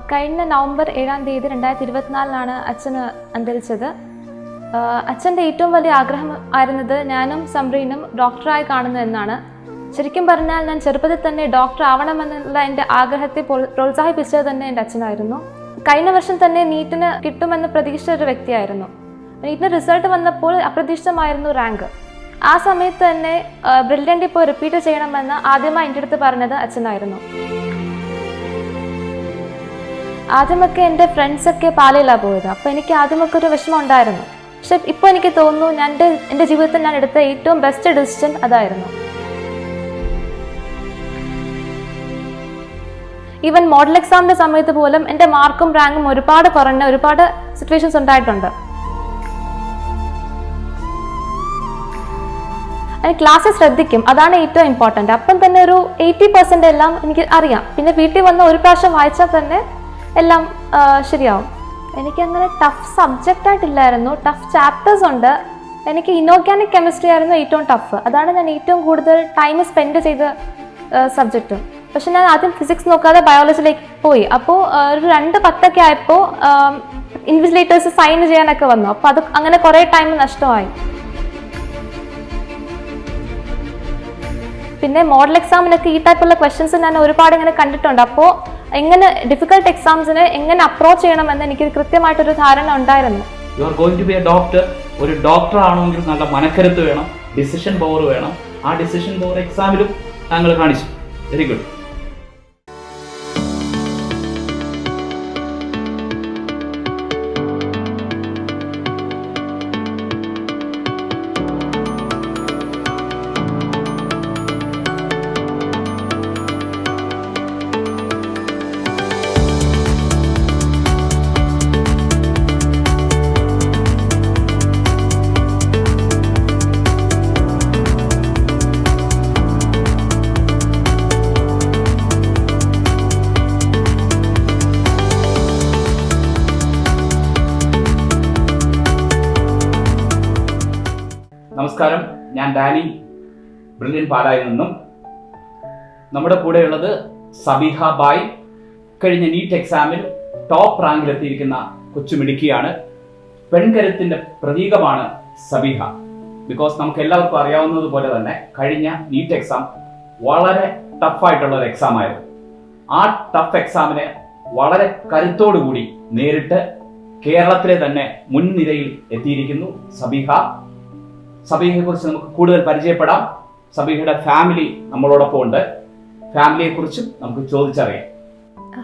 കഴിഞ്ഞ നവംബർ 7 2024 അച്ഛന് അന്തരിച്ചത്. അച്ഛൻ്റെ ഏറ്റവും വലിയ ആഗ്രഹം ആയിരുന്നത് ഞാനും സംറീനും ഡോക്ടറായി കാണുന്നതെന്നാണ്. ശരിക്കും പറഞ്ഞാൽ ഞാൻ ചെറുപ്പത്തിൽ തന്നെ ഡോക്ടർ ആവണമെന്നുള്ള എൻ്റെ ആഗ്രഹത്തെ പ്രോത്സാഹിപ്പിച്ചത് തന്നെ എൻ്റെ അച്ഛനായിരുന്നു. കഴിഞ്ഞ വർഷം തന്നെ നീറ്റിന് കിട്ടുമെന്ന് പ്രതീക്ഷിച്ച ഒരു വ്യക്തിയായിരുന്നു. നീറ്റിന് റിസൾട്ട് വന്നപ്പോൾ അപ്രതീക്ഷിതമായിരുന്നു റാങ്ക്. ആ സമയത്ത് തന്നെ ബ്രില്യൻ്റ് ഇപ്പോൾ റിപ്പീറ്റ് ചെയ്യണമെന്ന് ആദ്യമായി എൻ്റെ അടുത്ത് പറഞ്ഞത് അച്ഛനായിരുന്നു. ആദ്യമൊക്കെ എൻ്റെ ഫ്രണ്ട്സൊക്കെ പാലയിലാണ് പോയത്. അപ്പോൾ എനിക്ക് ആദ്യമൊക്കെ ഒരു വിഷമം ഉണ്ടായിരുന്നു. പക്ഷെ ഇപ്പോൾ എനിക്ക് തോന്നുന്നു എൻ്റെ ജീവിതത്തിൽ ഞാൻ എടുത്ത ഏറ്റവും ബെസ്റ്റ് ഡിസിഷൻ അതായിരുന്നു. ഈവൻ മോഡൽ എക്സാമിൻ്റെ സമയത്ത് പോലും എൻ്റെ മാർക്കും റാങ്കും ഒരുപാട് കുറഞ്ഞ ഒരുപാട് സിറ്റുവേഷൻസ് ഉണ്ടായിട്ടുണ്ട്. ക്ലാസ്സിൽ ശ്രദ്ധിക്കും, അതാണ് ഏറ്റവും ഇമ്പോർട്ടൻ്റ്. അപ്പം തന്നെ ഒരു 80% എല്ലാം എനിക്ക് അറിയാം. പിന്നെ വീട്ടിൽ വന്ന് ഒരു പ്രാവശ്യം വായിച്ചാൽ തന്നെ എല്ലാം ശരിയാവും. എനിക്കങ്ങനെ ടഫ് സബ്ജക്റ്റ് ആയിട്ടില്ലായിരുന്നു. ടഫ് ചാപ്റ്റേഴ്സ് ഉണ്ട്. എനിക്ക് ഇനോർഗാനിക് കെമിസ്ട്രി ആയിരുന്നു ഏറ്റവും ടഫ്. അതാണ് ഞാൻ ഏറ്റവും കൂടുതൽ ടൈം സ്പെൻഡ് ചെയ്ത സബ്ജക്റ്റ്. പക്ഷെ ഞാൻ ആദ്യം ഫിസിക്സ് നോക്കാതെ ബയോളജിയിലേക്ക് പോയി. അപ്പോൾ ഒരു 2:10 ആയപ്പോൾ ഇൻവിജിലേറ്റേഴ്സ് സൈൻ ചെയ്യാനൊക്കെ വന്നു. അപ്പോൾ അത് അങ്ങനെ കുറേ ടൈം നഷ്ടമായി. പിന്നെ മോഡൽ എക്സാമിനൊക്കെ ഈ ടൈപ്പുള്ള ക്വസ്റ്റ്യൻസ് ഞാൻ ഒരുപാട് ഇങ്ങനെ കണ്ടിട്ടുണ്ട്. അപ്പോൾ എങ്ങനെ ഡിഫിക്കൽട്ട് എക്സാംസിന് എങ്ങനെ അപ്രോച്ച് ചെയ്യണമെന്ന് എനിക്ക് കൃത്യമായിട്ടൊരു ധാരണ ഉണ്ടായിരുന്നു. You are going to be a doctor. ഒരു ഡോക്ടർ ആണെങ്കിൽ നല്ല മനക്കരുത്ത് വേണം, ഡിസിഷൻ പവർ വേണം. ആ ഡിസിഷൻ പവർ എക്സാമിലും താങ്കൾ കാണിച്ചു. Very good. നമസ്കാരം, ഞാൻ ഡാനി, ബ്രില്യൻ്റ് പാലായിൽ നിന്നും. നമ്മുടെ കൂടെയുള്ളത് സബീഹ ബായ്. കഴിഞ്ഞ നീറ്റ് എക്സാമിൽ ടോപ്പ് റാങ്കിലെത്തിയിരിക്കുന്ന കൊച്ചുമിടുക്കിയാണ്. പെൺകരുത്തിന്റെ പ്രതീകമാണ് സബീഹ. ബിക്കോസ് നമുക്ക് എല്ലാവർക്കും അറിയാവുന്നതുപോലെ തന്നെ കഴിഞ്ഞ നീറ്റ് എക്സാം വളരെ ടഫായിട്ടുള്ള ഒരു എക്സാം ആയിരുന്നു. ആ ടഫ് എക്സാമിനെ വളരെ കരുത്തോടുകൂടി നേരിട്ട് കേരളത്തിലെ തന്നെ മുൻനിരയിൽ എത്തിയിരിക്കുന്നു സബീഹ. സബീഹയെ കുറിച്ച് നമുക്ക് കൂടുതൽ പരിചയപ്പെടാം. സബീഹയുടെ ഫാമിലി നമ്മളോടൊപ്പം ഉണ്ട്. ഫാമിലിയെ കുറിച്ചും നമുക്ക് ചോദിച്ചറിയാം.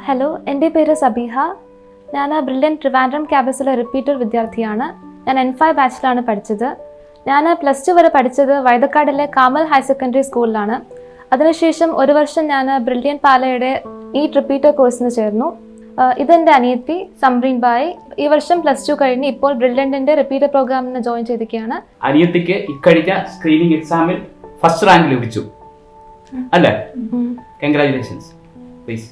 ഹലോ, എൻ്റെ പേര് സബീഹ. ഞാൻ ബ്രില്യൻ്റ് ട്രിവാൻഡ്രം ക്യാമ്പസിലെ റിപ്പീറ്റർ വിദ്യാർത്ഥിയാണ്. ഞാൻ N5 ബാച്ചിലാണ് പഠിച്ചത്. ഞാൻ +2 വരെ പഠിച്ചത് വൈതക്കാടിലെ കാമൽ ഹയർ സെക്കൻഡറി സ്കൂളിലാണ്. അതിനുശേഷം ഒരു വർഷം ഞാൻ ബ്രില്യൻ്റ് പാലയുടെ റിപ്പീറ്റർ കോഴ്സിന് ചേർന്നു. ഇതെൻ്റെ അനിയത്തി സംറീൻ ബായ്. ഈ വർഷം +2 കഴിഞ്ഞ് ഇപ്പോൾ ബ്രില്യന്റിന്റെ റിപ്പീറ്റർ പ്രോഗ്രാമിന് ജോയിൻ ചെയ്തിരിക്കുകയാണ്. അനിയത്തിക്ക് ഇക്കഴിഞ്ഞ സ്ക്രീനിങ് എക്സാമിൽ ഫസ്റ്റ് റാങ്ക് ലഭിച്ചു അല്ലേ? കൺഗ്രാറ്റുലേഷൻസ്. പ്ലീസ്.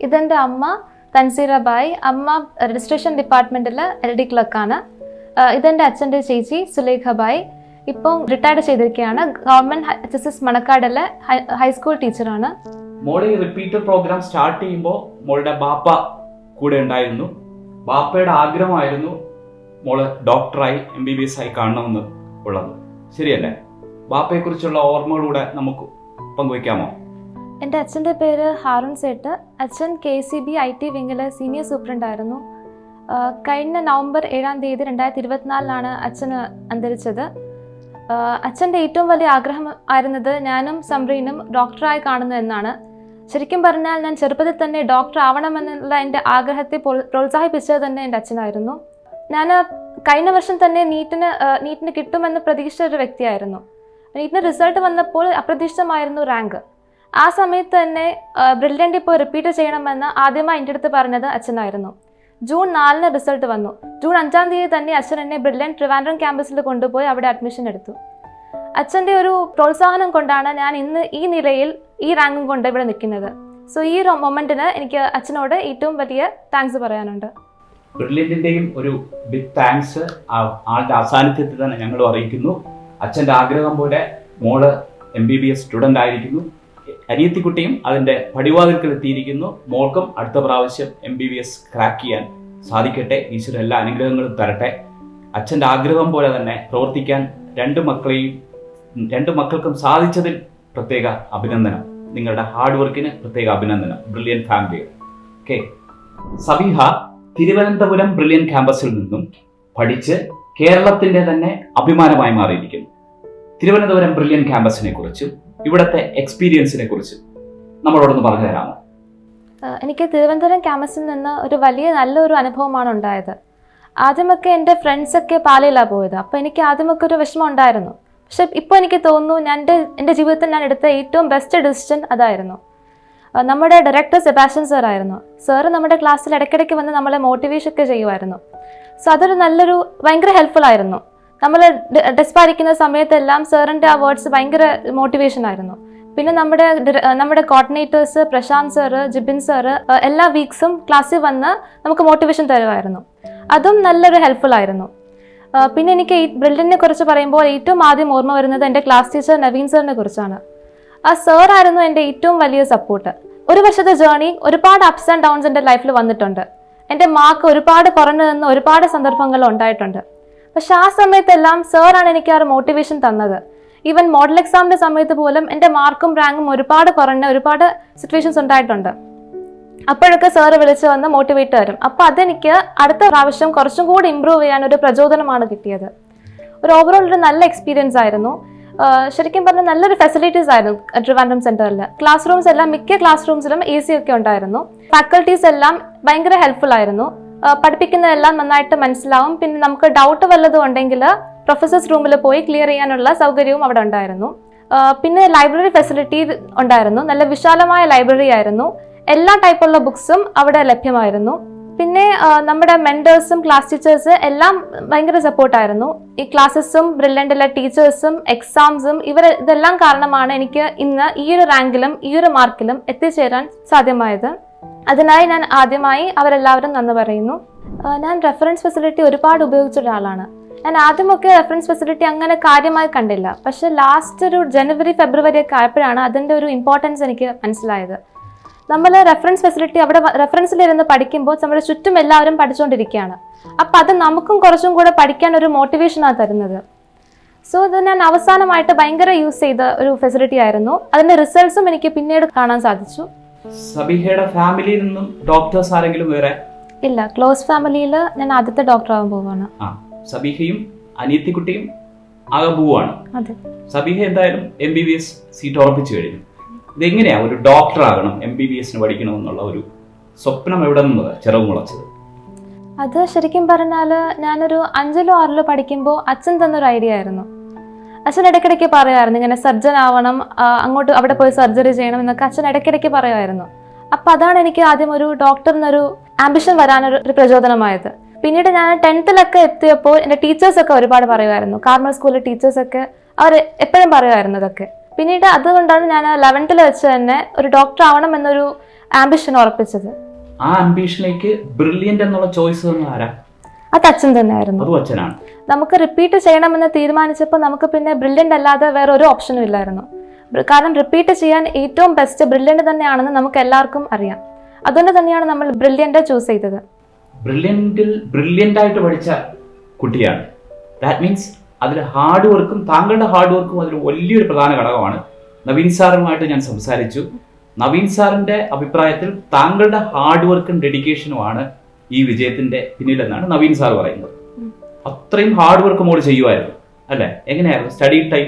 ഇതെൻ്റെ അമ്മ തൻസീറ ബായ്. അമ്മ രജിസ്ട്രേഷൻ ഡിപ്പാർട്ട്മെന്റിൽ LD ക്ലർക്കാണ്. ഇതെൻ്റെ അച്ഛൻ്റെ ചേച്ചി സുലേഖ ബായ്. ഇപ്പം റിട്ടയർഡ് ചെയ്തിരിക്കുകയാണ്. ഗവൺമെന്റ് HSS മണക്കാടിലെ ഹൈസ്കൂൾ ടീച്ചറാണ്. മോളെ റിപ്പീറ്റർ പ്രോഗ്രാം സ്റ്റാർട്ട് ചെയ്യുമ്പോൾ മോളുടെ ബാപ്പ കൂടെ ഉണ്ടായിരുന്നു. ബാപ്പയുടെ ആഗ്രഹമായിരുന്നു മോള് ഡോക്ടറായി MBBS ആയി കാണണമെന്ന് ഉള്ളത്. ശരിയല്ലേ? ബാപ്പയെ കുറിച്ചുള്ള ഓർമ്മകളൂടെ നമുക്ക് പങ്കുവയ്ക്കാമോ? എൻ്റെ അച്ഛൻ്റെ പേര് ഹാറൂൺ സേട്ട്. അച്ഛൻ KCB IT വിങ്ങിലെ സീനിയർ സൂപ്രണ്ടായിരുന്നു. കഴിഞ്ഞ നവംബർ 7 2024 അച്ഛന് അന്തരിച്ചത്. അച്ഛൻ്റെ ഏറ്റവും വലിയ ആഗ്രഹം ആയിരുന്നത് ഞാനും സംറീനും ഡോക്ടറായി കാണുന്നതെന്നാണ്. ശരിക്കും പറഞ്ഞാൽ ഞാൻ ചെറുപ്പത്തിൽ തന്നെ ഡോക്ടർ ആവണമെന്നുള്ള എൻ്റെ ആഗ്രഹത്തെ പ്രോത്സാഹിപ്പിച്ചത് തന്നെ എൻ്റെ അച്ഛനായിരുന്നു. ഞാൻ കഴിഞ്ഞ വർഷം തന്നെ നീറ്റിന് കിട്ടുമെന്ന് പ്രതീക്ഷിച്ച ഒരു വ്യക്തിയായിരുന്നു. നീറ്റിന് റിസൾട്ട് വന്നപ്പോൾ അപ്രതീക്ഷിതമായിരുന്നു റാങ്ക്. ആ സമയത്ത് തന്നെ ബ്രില്യൻ്റ് ഇപ്പോൾ റിപ്പീറ്റ് ചെയ്യണമെന്ന് ആദ്യമായി എൻ്റെ അടുത്ത് പറഞ്ഞത് അച്ഛനായിരുന്നു. ജൂൺ 4 റിസൾട്ട് വന്നു. ജൂൺ 5 തന്നെ അച്ഛൻ എന്നെ ബ്രില്യൻ്റ് ട്രിവാൻഡ്രം ക്യാമ്പസിൽ കൊണ്ടുപോയി അവിടെ അഡ്മിഷൻ എടുത്തു. അച്ഛൻ്റെ ഒരു പ്രോത്സാഹനം കൊണ്ടാണ് ഞാൻ ഇന്ന് ഈ നിലയിൽ ഈ റാങ്കും കൊണ്ട് ഇവിടെ നിൽക്കുന്നത്. സോ ഈ ഒരു മൊമെന്റിന് എനിക്ക് അച്ഛനോട് ഏറ്റവും വലിയ താങ്ക്സ് പറയാനുണ്ട്. ബ്രില്യന്റിന്റെയും ഒരു ബിഗ് താങ്ക്സ് ആളുടെ അസാന്നിധ്യത്തിൽ തന്നെ ഞങ്ങളും അറിയിക്കുന്നു. അച്ഛൻ്റെ ആഗ്രഹം പോലെ മോള് MBBS സ്റ്റുഡൻ്റ് ആയിരിക്കുന്നു. അനിയത്തിക്കുട്ടിയും അതിൻ്റെ പടിവാതിൽക്കൽ എത്തിയിരിക്കുന്നു. മോൾക്കും അടുത്ത പ്രാവശ്യം MBBS ക്രാക്ക് ചെയ്യാൻ സാധിക്കട്ടെ. ഈശ്വരൻ എല്ലാ അനുഗ്രഹങ്ങളും തരട്ടെ. അച്ഛൻ്റെ ആഗ്രഹം പോലെ തന്നെ പ്രവർത്തിക്കാൻ രണ്ട് മക്കൾക്കും സാധിച്ചതിൽ പ്രത്യേക അഭിനന്ദനം. നിങ്ങളുടെ ഹാർഡ് വർക്കിന് പ്രത്യേക അഭിനന്ദനം. Brilliant family. Okay. Sabiha Thiruvananthapuram brilliant ക്യാമ്പസിൽ നിന്നും പഠിച്ച് കേരളത്തിന്റെ തന്നെ അഭിമാനമായി മാറിയിരിക്കുന്നു. തിരുവനന്തപുരം ബ്രില്യൻ ക്യാമ്പസിനെ കുറിച്ചും ഇവിടുത്തെ എക്സ്പീരിയൻസിനെ കുറിച്ചും നമ്മളോടൊന്ന് പറഞ്ഞു തരാമോ? എനിക്ക് തിരുവനന്തപുരം ക്യാമ്പസിൽ നിന്ന് ഒരു നല്ലൊരു അനുഭവമാണ് ഉണ്ടായത്. ആദ്യമൊക്കെ എൻ്റെ ഫ്രണ്ട്സൊക്കെ പാലയിലാണ് പോയത്. അപ്പോൾ എനിക്ക് ആദ്യമൊക്കെ ഒരു വിഷമം ഉണ്ടായിരുന്നു. പക്ഷെ ഇപ്പോൾ എനിക്ക് തോന്നുന്നു എൻ്റെ ജീവിതത്തിൽ ഞാൻ എടുത്ത ഏറ്റവും ബെസ്റ്റ് ഡിസിഷൻ അതായിരുന്നു. നമ്മുടെ ഡയറക്ടർ സെബാസ്റ്റ്യൻ സാർ ആയിരുന്നു. സാറ് നമ്മുടെ ക്ലാസ്സിൽ ഇടയ്ക്കിടയ്ക്ക് വന്ന് നമ്മളെ മോട്ടിവേഷൻ ഒക്കെ ചെയ്യുമായിരുന്നു. സോ അതൊരു ഭയങ്കര ഹെൽപ്ഫുൾ ആയിരുന്നു. നമ്മൾ ടെസ്റ്റ് പഠിക്കുന്ന സമയത്തെല്ലാം സാറിൻ്റെ ആ വേർഡ്സ് ഭയങ്കര മോട്ടിവേഷൻ ആയിരുന്നു. പിന്നെ നമ്മുടെ coordinators Prashanth sir, Jibin sir എല്ലാ വീക്സും ക്ലാസ്സിൽ വന്ന് നമുക്ക് മോട്ടിവേഷൻ തരുമായിരുന്നു. അതും നല്ലൊരു ഹെൽപ്ഫുൾ ആയിരുന്നു. പിന്നെ എനിക്ക് ഈ ബ്രില്യനെ കുറിച്ച് പറയുമ്പോൾ ഏറ്റവും ആദ്യം ഓർമ്മ വരുന്നത് എൻ്റെ ക്ലാസ് ടീച്ചർ നവീൻ സാറിനെ കുറിച്ചാണ്. ആ സാറായിരുന്നു എൻ്റെ ഏറ്റവും വലിയ സപ്പോർട്ട്. ഒരു വർഷത്തെ ജേർണി ഒരുപാട് അപ്സ് ആൻഡ് ഡൗൺസ് എൻ്റെ ലൈഫിൽ വന്നിട്ടുണ്ട്. എൻ്റെ മാർക്ക് ഒരുപാട് കുറഞ്ഞു നിന്ന് ഒരുപാട് സന്ദർഭങ്ങൾ ഉണ്ടായിട്ടുണ്ട്. പക്ഷെ ആ സമയത്തെല്ലാം സാറാണ് എനിക്ക് ആ ഒരു മോട്ടിവേഷൻ തന്നത്. ഈവൻ മോഡൽ എക്സാമിൻ്റെ സമയത്ത് പോലും എൻ്റെ മാർക്കും റാങ്കും ഒരുപാട് കുറഞ്ഞ ഒരുപാട് സിറ്റുവേഷൻസ് ഉണ്ടായിട്ടുണ്ട്. അപ്പോഴൊക്കെ സാറ് വിളിച്ച് വന്ന് മോട്ടിവേറ്റ് തരും. അപ്പോൾ അതെനിക്ക് അടുത്ത പ്രാവശ്യം കുറച്ചും കൂടി ഇമ്പ്രൂവ് ചെയ്യാൻ ഒരു പ്രചോദനമാണ് കിട്ടിയത്. ഓവറോൾ ഒരു നല്ല എക്സ്പീരിയൻസ് ആയിരുന്നു. ശരിക്കും പറഞ്ഞാൽ നല്ലൊരു ഫെസിലിറ്റീസ് ആയിരുന്നു ട്രിവാൻഡ്രം സെന്ററിൽ. ക്ലാസ് റൂംസ് എല്ലാം മിക്ക ക്ലാസ് റൂംസിലും AC ഒക്കെ ഉണ്ടായിരുന്നു. ഫാക്കൽറ്റീസ് എല്ലാം ഭയങ്കര ഹെൽപ്ഫുൾ ആയിരുന്നു. പഠിപ്പിക്കുന്നതെല്ലാം നന്നായിട്ട് മനസ്സിലാവും. പിന്നെ നമുക്ക് ഡൗട്ട് വല്ലതും ഉണ്ടെങ്കിൽ പ്രൊഫസേഴ്സ് റൂമിൽ പോയി ക്ലിയർ ചെയ്യാനുള്ള സൗകര്യവും അവിടെ ഉണ്ടായിരുന്നു. പിന്നെ ലൈബ്രറി ഫെസിലിറ്റി ഉണ്ടായിരുന്നു. നല്ല വിശാലമായ ലൈബ്രറി ആയിരുന്നു. എല്ലാ ടൈപ്പുള്ള ബുക്സും അവിടെ ലഭ്യമായിരുന്നു. പിന്നെ നമ്മുടെ മെന്റേഴ്സും ക്ലാസ് ടീച്ചേഴ്സ് എല്ലാം ഭയങ്കര സപ്പോർട്ടായിരുന്നു. ഈ ക്ലാസ്സസും ബ്രില്യൻറ്റിലെ ടീച്ചേഴ്സും എക്സാംസും ഇതെല്ലാം കാരണമാണ് എനിക്ക് ഇന്ന് ഈ ഒരു റാങ്കിലും ഈ ഒരു മാർക്കിലും എത്തിച്ചേരാൻ സാധ്യമായത്. അതിനായി ഞാൻ ആദ്യമായി അവരെല്ലാവരും നന്ദി പറയുന്നു. ഞാൻ റെഫറൻസ് ഫെസിലിറ്റി ഒരുപാട് ഉപയോഗിച്ച ഒരാളാണ്. ഞാൻ ആദ്യമൊക്കെ റെഫറൻസ് ഫെസിലിറ്റി അങ്ങനെ കാര്യമായി കണ്ടില്ല. പക്ഷെ ലാസ്റ്റ് ഒരു ജനുവരി ഫെബ്രുവരി ഒക്കെ ആയപ്പോഴാണ് അതിൻ്റെ ഒരു ഇമ്പോർട്ടൻസ് എനിക്ക് മനസ്സിലായത്. നമ്മൾ റെഫറൻസ് ഫെസിലിറ്റി അവിടെ റെഫറൻസിലിരുന്ന് പഠിക്കുമ്പോൾ നമ്മുടെ ചുറ്റും എല്ലാവരും പഠിച്ചുകൊണ്ടിരിക്കുകയാണ്. അപ്പം അത് നമുക്കും കുറച്ചും കൂടെ പഠിക്കാൻ ഒരു മോട്ടിവേഷനാണ് തരുന്നത്. സോ ഇത് ഞാൻ അവസാനമായിട്ട് ഭയങ്കര യൂസ് ചെയ്ത ഒരു ഫെസിലിറ്റി ആയിരുന്നു. അതിന്റെ റിസൾട്ട്സും എനിക്ക് പിന്നീട് കാണാൻ സാധിച്ചു. സബീഹയുടെ ഫാമിലിയിൽ നിന്നും ഡോക്ടേഴ്സ് ആരെങ്കിലും വേറെ? ഇല്ല, ക്ലോസ് ഫാമിലിയിൽ ഞാൻ ആദ്യത്തെ ഡോക്ടർ ആവാൻ പോവാണ്. സബീഹയും അനിയത്തിക്കുട്ടിയും ആകെ പോവാണ്. അതെ. സബീഹ എന്തായാലും MBBS സീറ്റ് ഉറപ്പിച്ചു കഴിഞ്ഞു. ഇതെങ്ങനെയാ ഒരു ഡോക്ടർ ആകണം, MBBS പഠിക്കണമെന്നുള്ള ഒരു സ്വപ്നം എവിടെ നിന്ന് ചിറക് മുളച്ചത്? അത് ശരിക്കും പറഞ്ഞാൽ ഞാനൊരു 5ലോ 6ലോ പഠിക്കുമ്പോൾ അച്ഛൻ തന്നൊരു ഐഡിയ ആയിരുന്നു. അച്ഛൻ ഇടയ്ക്കിടയ്ക്ക് പറയുമായിരുന്നു ഇങ്ങനെ സർജൻ ആവണം, അങ്ങോട്ട് അവിടെ പോയി സർജറി ചെയ്യണം എന്നൊക്കെ അച്ഛൻ ഇടയ്ക്കിടയ്ക്ക് പറയുമായിരുന്നു. അപ്പം അതാണ് എനിക്ക് ആദ്യം ഒരു ഡോക്ടറിനൊരു ആംബിഷൻ വരാനൊരു പ്രചോദനമായത്. പിന്നീട് ഞാൻ 10th എത്തിയപ്പോൾ എൻ്റെ ടീച്ചേഴ്സൊക്കെ ഒരുപാട് പറയുമായിരുന്നു. കാർമൽ സ്കൂളിലെ ടീച്ചേഴ്സൊക്കെ അവർ എപ്പോഴും പറയുമായിരുന്നു ഇതൊക്കെ. പിന്നീട് അതുകൊണ്ടാണ് ഞാൻ 11th വെച്ച് തന്നെ ഒരു ഡോക്ടർ ആവണം എന്നൊരു ആംബിഷൻ ഉറപ്പിച്ചത്. ആ ആംബിഷനിലേക്ക് ബ്രില്യന്റ് എന്നുള്ള ചോയ്സ് തന്നത് ആരാ? അത് അച്ഛൻ തന്നെയായിരുന്നു. നമുക്ക് റിപ്പീറ്റ് ചെയ്യണമെന്ന് തീരുമാനിച്ചപ്പോൾ നമുക്ക് പിന്നെ ബ്രില്യന്റ് അല്ലാതെ വേറെ ഒരു ഓപ്ഷനും ഇല്ലായിരുന്നു. കാരണം റിപ്പീറ്റ് ചെയ്യാൻ ഏറ്റവും ബെസ്റ്റ് ബ്രില്യന്റ് തന്നെയാണെന്ന് നമുക്ക് എല്ലാവർക്കും അറിയാം. അതുകൊണ്ട് തന്നെയാണ് നമ്മൾ ബ്രില്യന്റ് ചൂസ് ചെയ്തത്. ബ്രില്യന്റ് ആയിട്ട് പഠിച്ച കുട്ടിയാണ്. ദാറ്റ് മീൻസ് അതിൽ ഹാർഡ് വർക്കും താങ്കളുടെ ഹാർഡ് വർക്കും അതിൽ വലിയൊരു പ്രധാന ഘടകമാണ്. നവീൻ സാറുമായിട്ട് ഞാൻ സംസാരിച്ചു. നവീൻ സാറിന്റെ അഭിപ്രായത്തിൽ താങ്കളുടെ ഹാർഡ് വർക്കും ഡെഡിക്കേഷനുമാണ് ഈ വിജയത്തിന്റെ പിന്നിലെന്നാണ് നവീൻ സാർ പറയുന്നത്. അത്രയും ഹാർഡ് വർക്ക് മോള് ചെയ്യുമായിരുന്നു അല്ലെ? എങ്ങനെയായിരുന്നു സ്റ്റഡി ടൈം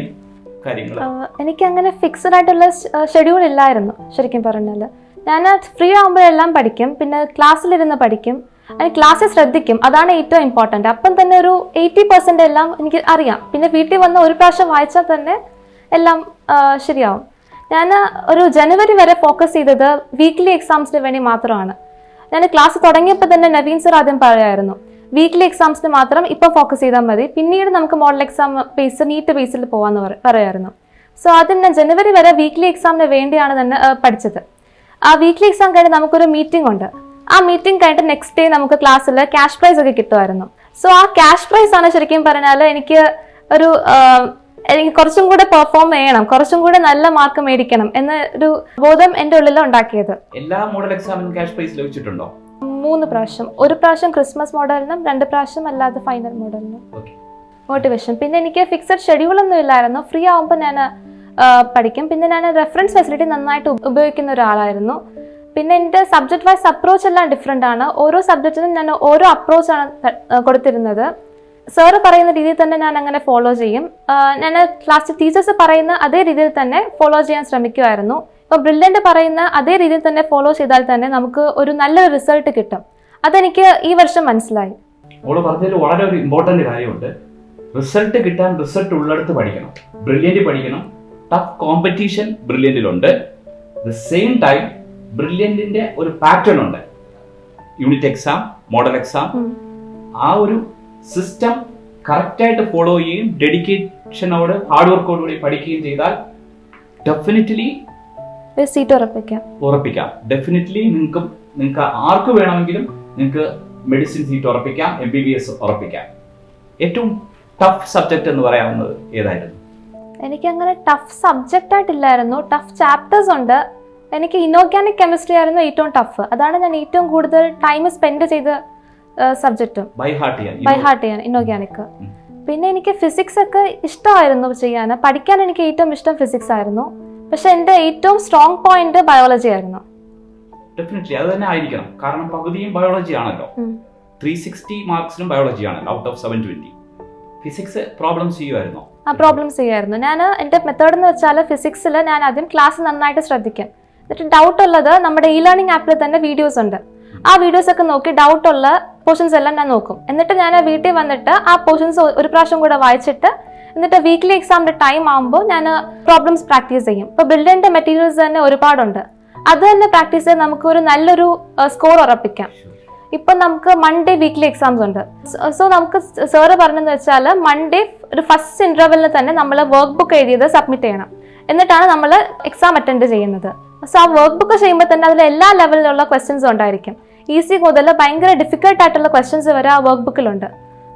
കാര്യങ്ങൾ? എനിക്ക് അങ്ങനെ ഫിക്സഡ് ആയിട്ടുള്ള ഷെഡ്യൂൾ ഇല്ലായിരുന്നു. ശരിക്കും പറഞ്ഞാൽ ഞാൻ ഫ്രീ ആകുമ്പോഴെല്ലാം പഠിക്കും, പിന്നെ ക്ലാസ്സിലിരുന്ന് പഠിക്കും, ക്ലാസ്സിൽ ശ്രദ്ധിക്കും. അതാണ് ഏറ്റവും ഇമ്പോർട്ടൻറ്റ്. അപ്പം തന്നെ ഒരു 80% എല്ലാം എനിക്ക് അറിയാം. പിന്നെ വീട്ടിൽ വന്ന് ഒരു പ്രാവശ്യം വായിച്ചാൽ തന്നെ എല്ലാം ശരിയാവും. ഞാൻ ഒരു ജനുവരി വരെ ഫോക്കസ് ചെയ്തത് വീക്ക്ലി എക്സാംസിന് വേണ്ടി മാത്രമാണ്. ഞാൻ ക്ലാസ് തുടങ്ങിയപ്പോൾ തന്നെ നവീൻ സർ ആദ്യം പറയായിരുന്നു വീക്ക്ലി എക്സാംസിന് മാത്രം ഇപ്പോൾ ഫോക്കസ് ചെയ്താൽ മതി, പിന്നീട് നമുക്ക് മോഡൽ എക്സാം ബേസ് നീറ്റ് ബേസിൽ പോകാമെന്ന് പറയായിരുന്നു. സോ ആദ്യം ഞാൻ ജനുവരി വരെ വീക്ക്ലി എക്സാമിന് വേണ്ടിയാണ് തന്നെ പഠിച്ചത്. ആ വീക്ക്ലി എക്സാം കഴിഞ്ഞ് നമുക്കൊരു മീറ്റിംഗ് ഉണ്ട്. ആ മീറ്റിംഗ് കഴിഞ്ഞിട്ട് നെക്സ്റ്റ് ഡേ നമുക്ക് ക്ലാസ്സിൽ ക്യാഷ് പ്രൈസ് ഒക്കെ കിട്ടുമായിരുന്നു. സോ ആ ക്യാഷ് പ്രൈസ് ആണ് ശരിക്കും പറഞ്ഞാൽ എനിക്ക് ഒരു എനിക്ക് കുറച്ചും കൂടെ പെർഫോം ചെയ്യണം, കുറച്ചും കൂടെ നല്ല മാർക്ക് മേടിക്കണം എന്നൊരു ബോധം എൻ്റെ ഉള്ളിൽ ഉണ്ടാക്കിയത്. എല്ലാ മോഡൽ എക്സാമിനും ക്യാഷ് പ്രൈസ് ലഭിച്ചിട്ടുണ്ടോ? 3 പ്രാവശ്യം. ഒരു പ്രാവശ്യം ക്രിസ്മസ് മോഡലിനും 2 പ്രാവശ്യം അല്ലാതെ ഫൈനൽ മോഡലിനും. മോട്ടിവേഷൻ. പിന്നെ എനിക്ക് ഫിക്സഡ് ഷെഡ്യൂളൊന്നും ഇല്ലായിരുന്നു. ഫ്രീ ആവുമ്പോൾ ഞാൻ പഠിക്കും. പിന്നെ ഞാൻ റെഫറൻസ് ഫെസിലിറ്റി നന്നായിട്ട് ഉപയോഗിക്കുന്ന ഒരാളായിരുന്നു. പിന്നെ എൻ്റെ സബ്ജക്ട് വൈസ് അപ്രോച്ച് എല്ലാം ഡിഫറെൻ്റ് ആണ്. ഓരോ സബ്ജക്റ്റിനും ഞാൻ ഓരോ അപ്രോച്ചാണ് കൊടുത്തിരുന്നത്. സാറ് പറയുന്ന രീതിയിൽ തന്നെ ഞാൻ അങ്ങനെ ഫോളോ ചെയ്യും. ഞാൻ ക്ലാസ്സിൽ ടീച്ചേഴ്സ് പറയുന്ന അതേ രീതിയിൽ തന്നെ ഫോളോ ചെയ്യാൻ ശ്രമിക്കുമായിരുന്നു. ഇപ്പോൾ ബ്രില്യൻ്റ് പറയുന്ന അതേ രീതിയിൽ തന്നെ ഫോളോ ചെയ്താൽ തന്നെ നമുക്ക് ഒരു നല്ലൊരു റിസൾട്ട് കിട്ടും. അതെനിക്ക് ഈ വർഷം മനസ്സിലായി. പറഞ്ഞതിൽ വളരെ ഒരു ഇമ്പോർട്ടൻ്റ് കാര്യമുണ്ട്. റിസൾട്ട് കിട്ടാൻ റിസൾട്ട് ഉള്ളിടത്ത് പഠിക്കണം. ബ്രില്യൻ്റ് പഠിക്കണം. ടഫ് കോമ്പറ്റീഷൻ ബ്രില്യൻ്റിലുണ്ട്. ദ സെയിം ടൈം ബ്രില്യൻറ്റിന്റെ ഒരു പാറ്റേൺ ഉണ്ട്. യൂണിറ്റ് എക്സാം, മോഡൽ എക്സാം, ആ ഒരു സിസ്റ്റം കറക്റ്റായിട്ട് ഫോളോ ചെയ്യുകയും ഡെഡിക്കേഷനോട് ഹാർഡ് വർക്കോടുകൂടി പഠിക്കുകയും ചെയ്താൽ ഡെഫിനറ്റ്ലി സീറ്റ് ഉറപ്പിക്കാം. ഡെഫിനറ്റ്ലി നിങ്ങൾക്ക് ആർക്ക് വേണമെങ്കിലും നിങ്ങൾക്ക് മെഡിസിൻ സീറ്റ് ഉറപ്പിക്കാം, MBBS ഉറപ്പിക്കാം. ഏറ്റവും ടഫ് സബ്ജക്റ്റ് എന്ന് പറയാവുന്നത് ഏതായിരുന്നു? എനിക്ക് അങ്ങനെ ടഫ് സബ്ജക്റ്റ് ആയിട്ടില്ലായിരുന്നു. ടഫ് ചാപ്റ്റേഴ്സ് ഉണ്ട്. എനിക്ക് ഇനോർഗാനിക് കെമിസ്ട്രി ആയിരുന്നു ഏറ്റവും ടഫ്. അതാണ് ഞാൻ ഏറ്റവും കൂടുതൽ ടൈം സ്പെൻഡ് ചെയ്ത സബ്ജക്റ്റും ബൈ ഹാർട്ട് ചെയ്യാൻ ഇനോർഗാനിക്. പിന്നെ എനിക്ക് ഫിസിക്സ് ഒക്കെ ഇഷ്ടമായിരുന്നു ചെയ്യാൻ. പഠിക്കാൻ എനിക്ക് ഏറ്റവും ഇഷ്ടം ഫിസിക്സ് ആയിരുന്നു. പക്ഷെ എൻ്റെ ഏറ്റവും സ്ട്രോങ് പോയിന്റ് ബയോളജി ആയിരുന്നു. ഡെഫിനറ്റ്ലി അത് തന്നെ ആയിരിക്കണം. കാരണം പകുതിയും ബയോളജി ആണല്ലോ. 360 മാർക്സിനും ബയോളജി ആണല്ലോ ഔട്ട് ഓഫ് 720. ഫിസിക്സ് പ്രോബ്ലംസ് ചെയ്യുമായിരുന്നോ? പ്രോബ്ലംസ് ചെയ്യായിരുന്നു. ഞാൻ എൻ്റെ മെത്തേഡ് എന്ന് വെച്ചാൽ ഫിസിക്സിൽ ഞാൻ ആദ്യം ക്ലാസ് നന്നായിട്ട് ശ്രദ്ധിക്കും. എന്നിട്ട് ഡൗട്ട് ഉള്ളത് നമ്മുടെ ലേണിംഗ് ആപ്പിൽ തന്നെ വീഡിയോസ് ഉണ്ട്. ആ വീഡിയോസ് ഒക്കെ നോക്കി ഡൗട്ട് ഉള്ള പോർഷൻസ് എല്ലാം ഞാൻ നോക്കും. എന്നിട്ട് ഞാൻ വീട്ടിൽ വന്നിട്ട് ആ പോർഷൻസ് ഒരു പ്രാവശ്യം കൂടെ വായിച്ചിട്ട് എന്നിട്ട് വീക്ക്ലി എക്സാമിന്റെ ടൈം ആകുമ്പോൾ ഞാൻ പ്രോബ്ലംസ് പ്രാക്ടീസ് ചെയ്യും. ഇപ്പോൾ ബ്രില്യൻ്റ് മെറ്റീരിയൽസ് തന്നെ ഒരുപാടുണ്ട്. അത് തന്നെ പ്രാക്ടീസ് ചെയ്ത് നമുക്ക് ഒരു നല്ലൊരു സ്കോർ ഉറപ്പിക്കാം. ഇപ്പൊ നമുക്ക് മൺഡേ വീക്ക്ലി എക്സാംസ് ഉണ്ട്. സോ നമുക്ക് സാറ് പറഞ്ഞെന്ന് വെച്ചാൽ മൺഡേ ഒരു ഫസ്റ്റ് ഇന്റർവെല്ലിന് തന്നെ നമ്മൾ വർക്ക് ബുക്ക് എഴുതിയത് സബ്മിറ്റ് ചെയ്യണം. എന്നിട്ടാണ് നമ്മൾ എക്സാം അറ്റൻഡ് ചെയ്യുന്നത്. സോ ആ വർക്ക് ബുക്ക് ചെയ്യുമ്പോൾ തന്നെ അതിൽ എല്ലാ ലെവലിലുള്ള ക്വസ്റ്റ്യൻസ് ഉണ്ടായിരിക്കും. ഈസി മുതൽ ഭയങ്കര ഡിഫിക്കൽട്ട് ആയിട്ടുള്ള ക്വസ്റ്റ്യൻസ് വരെ ആ വർക്ക് ബുക്കിലുണ്ട്.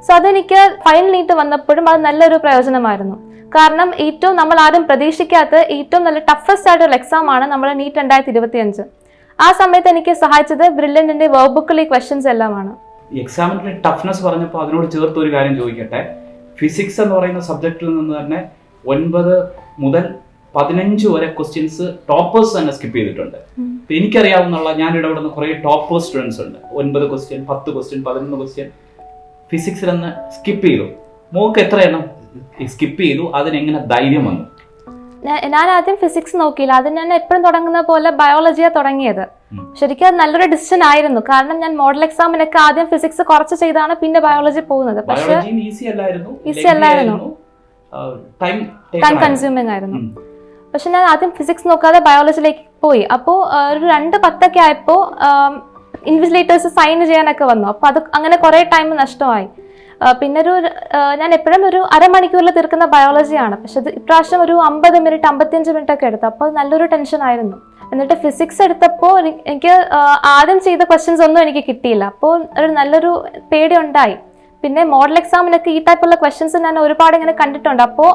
സോ അതെനിക്ക് ഫൈനൽ നീറ്റ് വന്നപ്പോഴും അത് നല്ലൊരു പ്രയോജനമായിരുന്നു. കാരണം ഏറ്റവും നമ്മൾ ആരും പ്രതീക്ഷിക്കാത്ത ഏറ്റവും നല്ല ടഫസ്റ്റ് ആയിട്ടുള്ള എക്സാം ആണ് നമ്മുടെ നീറ്റ് 2025. ആ സമയത്ത് എനിക്ക് സഹായിച്ചത് ബ്രില്യന്റിന്റെ വർക്ക് ബുക്കിലെ ക്വസ്റ്റ്യൻസ് എല്ലാമാണ്. എക്സാമിന്റെ ടഫ്നെസ് പറഞ്ഞപ്പോൾ അതിനോട് ചേർത്ത് ഒരു കാര്യം ചോദിക്കട്ടെ. ഫിസിക്സ് എന്ന് പറയുന്ന സബ്ജക്റ്റിൽ നിന്ന് തന്നെ 9 മുതൽ 15 വരെ ക്വസ്റ്റ്യൻസ് ടോപ്പേഴ്സ് തന്നെ സ്കിപ്പ് ചെയ്തിട്ടുണ്ട്. എനിക്കറിയാവുന്ന ഞാൻ ഇടപെടുന്ന കുറെ ടോപ്പേഴ്സ് സ്റ്റുഡൻസ് ഉണ്ട്. 9 ക്വസ്റ്റ്യൻ, 10 ക്വസ്റ്റ്യൻ, 11 ക്വസ്റ്റ്യൻ ഫിസിക്സിൽ നിന്ന് സ്കിപ്പ് ചെയ്തു. മോക്ക് എത്ര എണ്ണം സ്കിപ്പ് ചെയ്തു? അതിനെങ്ങനെ ധൈര്യം വന്നു? ഞാൻ ആദ്യം ഫിസിക്സ് നോക്കിയില്ല. അത് ഞാൻ എപ്പോഴും തുടങ്ങുന്ന പോലെ ബയോളജിയാണ് തുടങ്ങിയത്. ശരിക്കും അത് നല്ലൊരു ഡിസിഷൻ ആയിരുന്നു. കാരണം ഞാൻ മോഡൽ എക്സാമിനൊക്കെ ആദ്യം ഫിസിക്സ് കുറച്ച് ചെയ്താണ് പിന്നെ ബയോളജി പോകുന്നത്. പക്ഷേ ഈസി അല്ലായിരുന്നു, ടൈം കൺസ്യൂമിങ് ആയിരുന്നു. പക്ഷെ ഞാൻ ആദ്യം ഫിസിക്സ് നോക്കാതെ ബയോളജിയിലേക്ക് പോയി. അപ്പോൾ ഒരു 2:10 ആയപ്പോൾ ഇൻവിജിലേറ്റേഴ്സ് സൈൻ ചെയ്യാനൊക്കെ വന്നു. അപ്പോൾ അത് അങ്ങനെ കുറേ ടൈം നഷ്ടമായി. പിന്നെ ഞാൻ എപ്പോഴും ഒരു അരമണിക്കൂറിൽ തീർക്കുന്ന ബയോളജിയാണ്. പക്ഷെ അത് ഇപ്രാവശ്യം ഒരു 50 മിനിറ്റ് 55 മിനിറ്റ് ഒക്കെ എടുത്തു. അപ്പോൾ നല്ലൊരു ടെൻഷൻ ആയിരുന്നു. എന്നിട്ട് ഫിസിക്സ് എടുത്തപ്പോൾ എനിക്ക് ആദ്യം ചെയ്ത ക്വസ്റ്റ്യൻസ് ഒന്നും എനിക്ക് കിട്ടിയില്ല. അപ്പോൾ ഒരു നല്ലൊരു പേടി ഉണ്ടായി. പിന്നെ മോഡൽ എക്സാമിനൊക്കെ ഈ ടൈപ്പുള്ള ക്വസ്റ്റ്യൻസ് ഞാൻ ഒരുപാട് ഇങ്ങനെ കണ്ടിട്ടുണ്ട്. അപ്പോൾ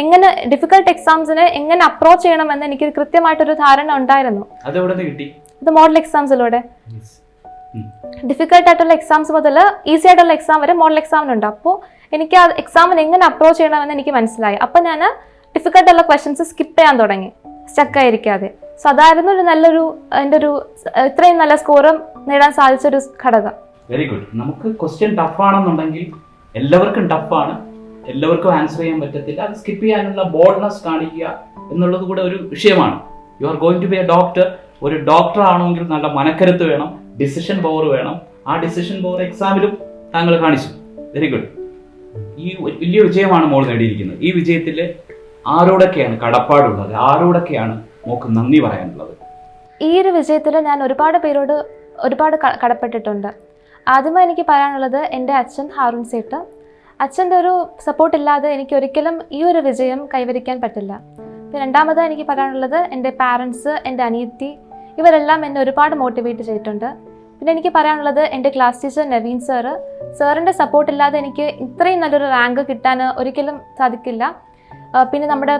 എങ്ങനെ ഡിഫിക്കൽട്ട് എക്സാംസിന് എങ്ങനെ അപ്രോച്ച് ചെയ്യണമെന്ന് എനിക്ക് കൃത്യമായിട്ടൊരു ധാരണ ഉണ്ടായിരുന്നു. ഇത് മോഡൽ എക്സാംസിലൂടെ ഡിഫിക്കൽട്ട് ആയിട്ടുള്ള എക്സാംസ് മുതൽ ഈസി ആയിട്ടുള്ള എക്സാം വരെ മോഡൽ എക്സാമിനുണ്ട്. അപ്പോൾ എനിക്ക് ആ എക്സാമിന് എങ്ങനെ അപ്രോച്ച് ചെയ്യണമെന്ന് എനിക്ക് മനസ്സിലായി. അപ്പോൾ ഞാൻ ഡിഫിക്കൽട്ട് ഉള്ള ക്വസ്റ്റ്യൻസ് സ്കിപ്പ് ചെയ്യാൻ തുടങ്ങി, സ്റ്റക്കായിരിക്കാതെ. സോ അതായിരുന്നു എൻ്റെ ഒരു ഇത്രയും നല്ല സ്കോറും നേടാൻ സാധിച്ചൊരു ഘടകം. Very good. നമുക്ക് ക്വസ്റ്റ്യൻ ടഫ് ആണെന്നുണ്ടെങ്കിൽ എല്ലാവർക്കും ടഫാണ്, എല്ലാവർക്കും ആൻസർ ചെയ്യാൻ പറ്റത്തില്ല. അത് സ്കിപ്പ് ചെയ്യാനുള്ള ബോൾഡ്നെസ് കാണിക്കുക എന്നുള്ളത് കൂടെ ഒരു വിഷയമാണ്. You are going to be a doctor. ഒരു ഡോക്ടർ ആണെങ്കിൽ നല്ല മനക്കരുത്ത് വേണം, ഡിസിഷൻ പവർ വേണം. ആ ഡിസിഷൻ പവർ എക്സാമിലും താങ്കൾ കാണിച്ചു. Very good. ഈ വലിയ വിജയമാണ് മോൾ നേടിയിരിക്കുന്നത്. ഈ വിജയത്തിൽ ആരോടൊക്കെയാണ് കടപ്പാടുള്ളത്? ആരോടൊക്കെയാണ് മോക്ക് നന്ദി പറയാനുള്ളത്? ഈ ഒരു വിജയത്തിൽ ഞാൻ ഒരുപാട് പേരോട് ഒരുപാട് കടപ്പെട്ടിട്ടുണ്ട്. ആദ്യമായി എനിക്ക് പറയാനുള്ളത് എൻ്റെ അച്ഛൻ ഹാറൂൺ സേട്ട്. അച്ഛൻ്റെ ഒരു സപ്പോർട്ട് ഇല്ലാതെ എനിക്ക് ഒരിക്കലും ഈ ഒരു വിജയം കൈവരിക്കാൻ പറ്റില്ല. പിന്നെ രണ്ടാമത് എനിക്ക് പറയാനുള്ളത് എൻ്റെ പാരൻസ്, എൻ്റെ അനിയത്തി, ഇവരെല്ലാം എന്നെ ഒരുപാട് മോട്ടിവേറ്റ് ചെയ്തിട്ടുണ്ട്. പിന്നെ എനിക്ക് പറയാനുള്ളത് എൻ്റെ ക്ലാസ് ടീച്ചർ നവീൻ സാറിൻ്റെ സപ്പോർട്ട് ഇല്ലാതെ എനിക്ക് ഇത്രയും നല്ലൊരു റാങ്ക് കിട്ടാൻ ഒരിക്കലും സാധിക്കില്ല. പിന്നെ നമ്മുടെ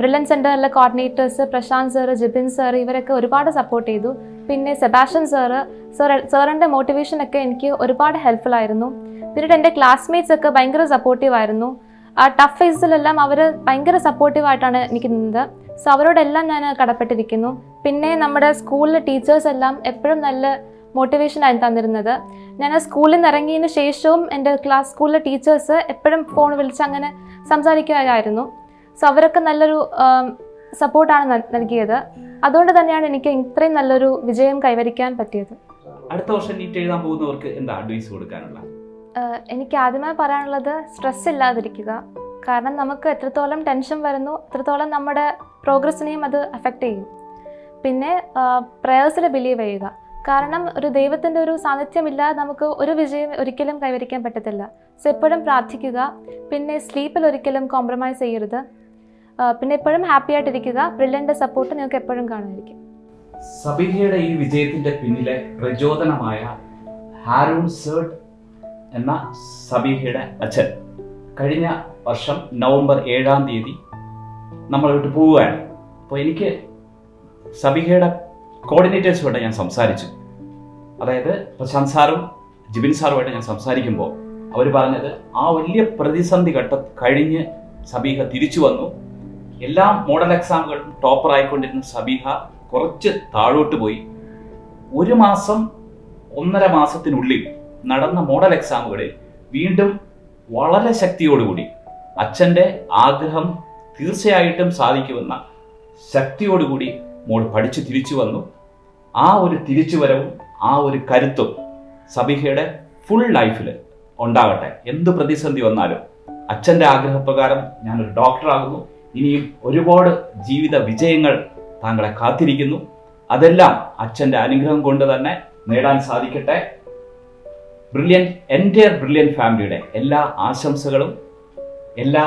ബ്രില്യൻ സെൻറ്ററിലെ coordinators Prashanth sir, Jibin sir ഇവരൊക്കെ ഒരുപാട് സപ്പോർട്ട് ചെയ്തു. പിന്നെ സെബാസ്റ്റ്യൻ സാറിൻ്റെ മോട്ടിവേഷനൊക്കെ എനിക്ക് ഒരുപാട് ഹെൽപ്ഫുൾ ആയിരുന്നു. പിന്നീട് എൻ്റെ ക്ലാസ്മേറ്റ്സ് ഒക്കെ ഭയങ്കര സപ്പോർട്ടീവ് ആയിരുന്നു. ആ ടഫ് ഫേസിലെല്ലാം അവർ ഭയങ്കര സപ്പോർട്ടീവായിട്ടാണ് എനിക്ക് നിന്നത്. സോ അവരോടെല്ലാം ഞാൻ കടപ്പെട്ടിരിക്കുന്നു. പിന്നെ നമ്മുടെ സ്കൂളിലെ ടീച്ചേഴ്സ് എല്ലാം എപ്പോഴും നല്ല മോട്ടിവേഷനാണ് തന്നിരുന്നത്. ഞാൻ ആ സ്കൂളിൽ നിന്ന് ഇറങ്ങിയതിന് ശേഷവും എൻ്റെ സ്കൂളിലെ ടീച്ചേഴ്സ് എപ്പോഴും ഫോൺ വിളിച്ച് അങ്ങനെ സംസാരിക്കുകയായിരുന്നു. സോ അവരൊക്കെ നല്ലൊരു സപ്പോർട്ടാണ് നൽകിയത്. അതുകൊണ്ട് തന്നെയാണ് എനിക്ക് ഇത്രയും നല്ലൊരു വിജയം കൈവരിക്കാൻ പറ്റിയത്. അടുത്ത വർഷം നീറ്റ് എഴുതാൻ പോകുന്നവർക്ക് എന്താ അഡ്വൈസ് കൊടുക്കാനുള്ള? എനിക്ക് ആദ്യമായി പറയാനുള്ളത് സ്ട്രെസ് ഇല്ലാതിരിക്കുക. കാരണം നമുക്ക് എത്രത്തോളം ടെൻഷൻ വരുന്നു അത്രത്തോളം നമ്മുടെ പ്രോഗ്രസ്സിനെയും അത് അഫക്റ്റ് ചെയ്യും. പിന്നെ പ്രേയേഴ്സിൽ ബിലീവ് ചെയ്യുക. കാരണം ഒരു ദൈവത്തിൻ്റെ ഒരു സാന്നിധ്യമില്ലാതെ നമുക്ക് ഒരു വിജയം ഒരിക്കലും കൈവരിക്കാൻ പറ്റത്തില്ല. സോ എപ്പോഴും പ്രാർത്ഥിക്കുക. പിന്നെ സ്ലീപ്പിൽ ഒരിക്കലും കോംപ്രമൈസ് ചെയ്യരുത്. പിന്നെ എപ്പോഴും ഹാപ്പി ആയിട്ടിരിക്കുക. ബ്രില്യൻ്റെ സപ്പോർട്ട് നിങ്ങൾക്ക് എപ്പോഴും കാണുമായിരിക്കും. സബീഹയുടെ ഈ വിജയത്തിന്റെ പിന്നിലെ പ്രചോദനമായ ഹാരൂൺ സേട്ട് എന്ന സബീഹയുടെ അച്ഛൻ കഴിഞ്ഞ വർഷം നവംബർ 7 നമ്മൾ വിട്ട് പോവുകയാണ്. അപ്പോൾ എനിക്ക് സബീഹയുടെ കോർഡിനേറ്റേഴ്സുമായിട്ട് ഞാൻ സംസാരിച്ചു. അതായത് പ്രശാന്ത് സാറും ജിബിൻ സാറുമായിട്ട് ഞാൻ സംസാരിക്കുമ്പോൾ അവർ പറഞ്ഞത് ആ വലിയ പ്രതിസന്ധി ഘട്ടം കഴിഞ്ഞ് സബീഹ തിരിച്ചു വന്നു. എല്ലാ മോഡൽ എക്സാമുകളും ടോപ്പറായിക്കൊണ്ടിരുന്ന സബീഹ കുറച്ച് താഴോട്ട് പോയി. 1 മാസം 1.5 മാസത്തിനുള്ളിൽ നടന്ന മോഡൽ എക്സാമുകളിൽ വീണ്ടും വളരെ ശക്തിയോടുകൂടി അച്ഛൻ്റെ ആഗ്രഹം തീർച്ചയായിട്ടും സാധിക്കുമെന്ന ശക്തിയോടുകൂടി മോൾ പഠിച്ചു തിരിച്ചു വന്നു. ആ ഒരു തിരിച്ചുവരവും ആ ഒരു കരുത്തും സബീഹയുടെ ഫുൾ ലൈഫിൽ ഉണ്ടാകട്ടെ. എന്ത് പ്രതിസന്ധി വന്നാലും അച്ഛൻ്റെ ആഗ്രഹപ്രകാരം ഞാനൊരു ഡോക്ടറാകുന്നു. ഇനിയും ഒരുപാട് ജീവിത വിജയങ്ങൾ താങ്കളെ കാത്തിരിക്കുന്നു. അതെല്ലാം അച്ഛൻ്റെ അനുഗ്രഹം കൊണ്ട് തന്നെ നേടാൻ സാധിക്കട്ടെ. എൻ്റയർ ബ്രില്യൻ ഫാമിലിയുടെ എല്ലാ ആശംസകളും എല്ലാ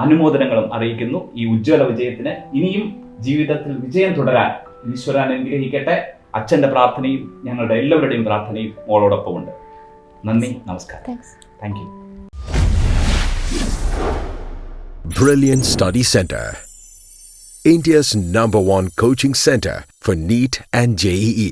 അനുമോദനങ്ങളും അറിയിക്കുന്നു ഈ ഉജ്ജ്വല വിജയത്തിന്. ഇനിയും ജീവിതത്തിൽ വിജയം തുടരാൻ ഈശ്വരൻ അനുഗ്രഹിക്കട്ടെ. അച്ഛൻ്റെ പ്രാർത്ഥനയും ഞങ്ങളുടെ എല്ലാവരുടെയും പ്രാർത്ഥനയും മോളോടൊപ്പമുണ്ട്. നന്ദി, നമസ്കാരം. Thank you. Brilliant Study Center, India's #1 coaching center for NEET and JEE.